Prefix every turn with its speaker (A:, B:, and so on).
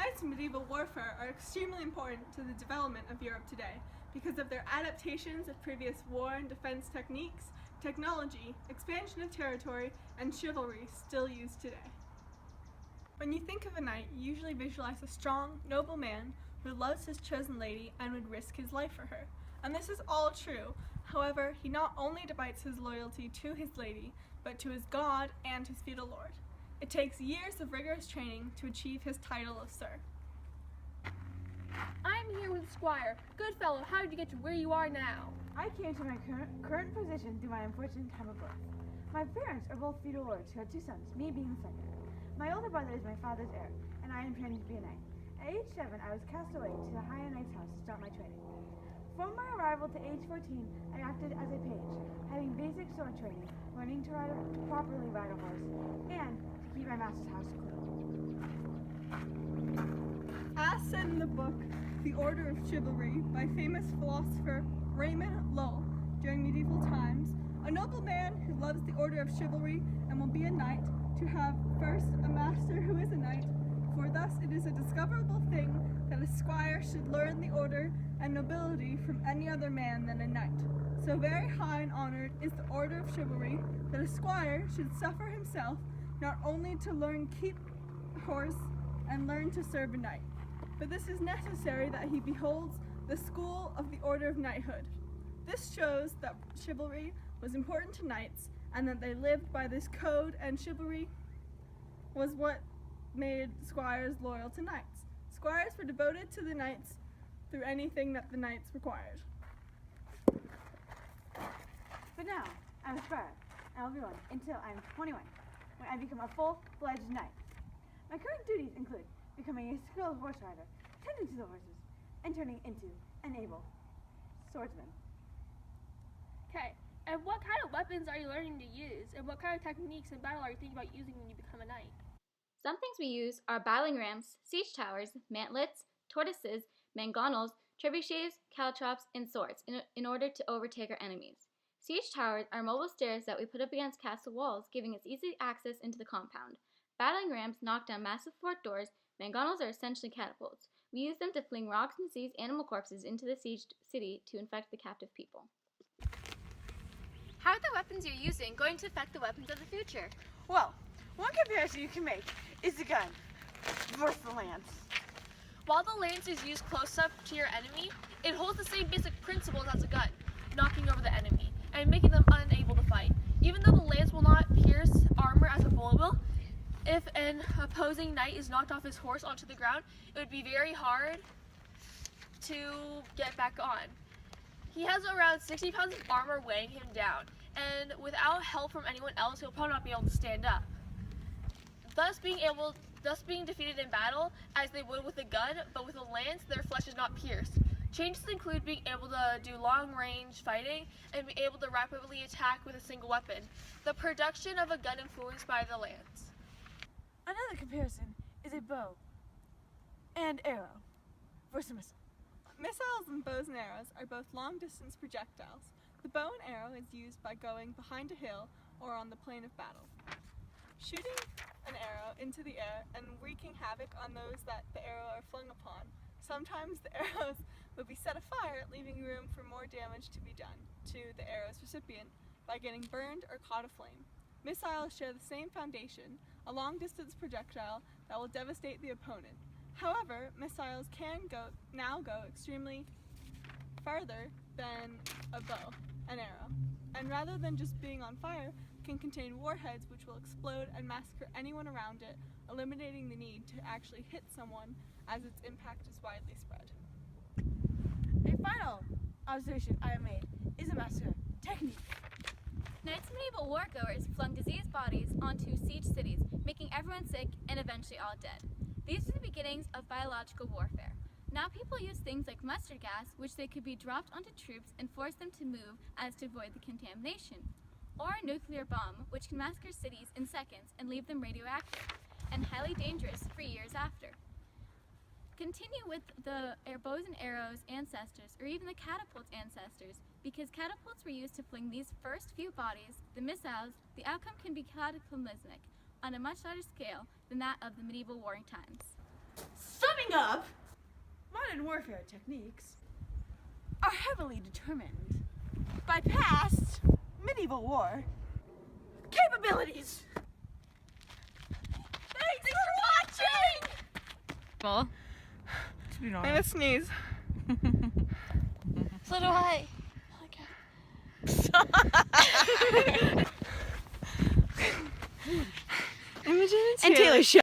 A: Knights in medieval warfare are extremely important to the development of Europe today because of their adaptations of previous war and defense techniques, technology, expansion of territory, and chivalry still used today. When you think of a knight, you usually visualize a strong, noble man who loves his chosen lady and would risk his life for her. And this is all true. However, he not only debates his loyalty to his lady, but to his god and his feudal lord. It takes years of rigorous training to achieve his title of Sir.
B: I'm here with Squire. Good fellow, how did you get to where you are now?
C: I came to my current position through my unfortunate time of birth. My parents are both feudal lords who had two sons, me being the second. My older brother is my father's heir, and I am training to be a knight. At age 7, I was cast away to the High Knight's house to start my training. From my arrival to age 14, I acted as a page, having basic sword training, learning to properly ride a horse, and to keep my master's house clean.
A: As said in the book, The Order of Chivalry, by famous philosopher Raymond Lull, during medieval times, a noble man who loves the order of chivalry and will be a knight, to have first a master who is a knight, for thus it is a discoverable thing that a squire should learn the order and nobility from any other man than a knight. So very high and honored is the order of chivalry that a squire should suffer himself not only to learn keep horse and learn to serve a knight, but this is necessary that he beholds the school of the order of knighthood. This shows that chivalry was important to knights and that they lived by this code, and chivalry was what made squires loyal to knights. Squires were devoted to the knights through anything that the knights required.
C: But now, I'm a squire, and I'll be one until I'm 21, when I become a full-fledged knight. My current duties include becoming a skilled horse rider, tending to the horses, and turning into an able swordsman.
B: Okay, and what kind of weapons are you learning to use, and what kind of techniques in battle are you thinking about using when you become a knight?
D: Some things we use are battling rams, siege towers, mantlets, tortoises, mangonels, trebuchets, caltrops, and swords in order to overtake our enemies. Siege towers are mobile stairs that we put up against castle walls, giving us easy access into the compound. Battling rams knock down massive fort doors. Mangonels are essentially catapults. We use them to fling rocks and seize animal corpses into the sieged city to infect the captive people.
E: How are the weapons you're using going to affect the weapons of the future?
C: Well, one comparison you can make is the gun versus the lance.
B: While the lance is used close up to your enemy, it holds the same basic principles as a gun, knocking over the enemy and making them unable to fight. Even though the lance will not pierce armor as a bullet will, if an opposing knight is knocked off his horse onto the ground, it would be very hard to get back on. He has around 60 pounds of armor weighing him down, and without help from anyone else, he'll probably not be able to stand up. Thus being defeated in battle as they would with a gun, but with a lance, their flesh is not pierced. Changes include being able to do long-range fighting and be able to rapidly attack with a single weapon. The production of a gun influenced by the lance.
C: Another comparison is a bow and arrow versus a missile.
A: Missiles and bows and arrows are both long-distance projectiles. The bow and arrow is used by going behind a hill or on the plain of battle, shooting an arrow into the air and wreaking havoc on those that the arrow are flung upon. Sometimes the arrows would be set afire, leaving room for more damage to be done to the arrow's recipient by getting burned or caught aflame. Missiles share the same foundation, a long-distance projectile that will devastate the opponent. However, missiles can now go extremely farther than a bow and arrow, and rather than just being on fire, can contain warheads which will explode and massacre anyone around it, eliminating the need to actually hit someone as its impact is widely spread.
C: A final observation I have made is a master technique.
D: Knights and medieval wargoers flung diseased bodies onto siege cities, making everyone sick and eventually all dead. These were the beginnings of biological warfare. Now people use things like mustard gas, which they could be dropped onto troops and force them to move as to avoid the contamination. Or a nuclear bomb, which can massacre cities in seconds and leave them radioactive, and highly dangerous for years after. Continue with the bows and arrows ancestors, or even the catapults ancestors, because catapults were used to fling these first few bodies, the missiles. The outcome can be cataclysmic on a much larger scale than that of the medieval warring times.
C: Summing up, modern warfare techniques are heavily determined by past medieval war capabilities. Thanks for watching!
A: I'm gonna sneeze.
B: So do I.
A: Imogen and Taylor show.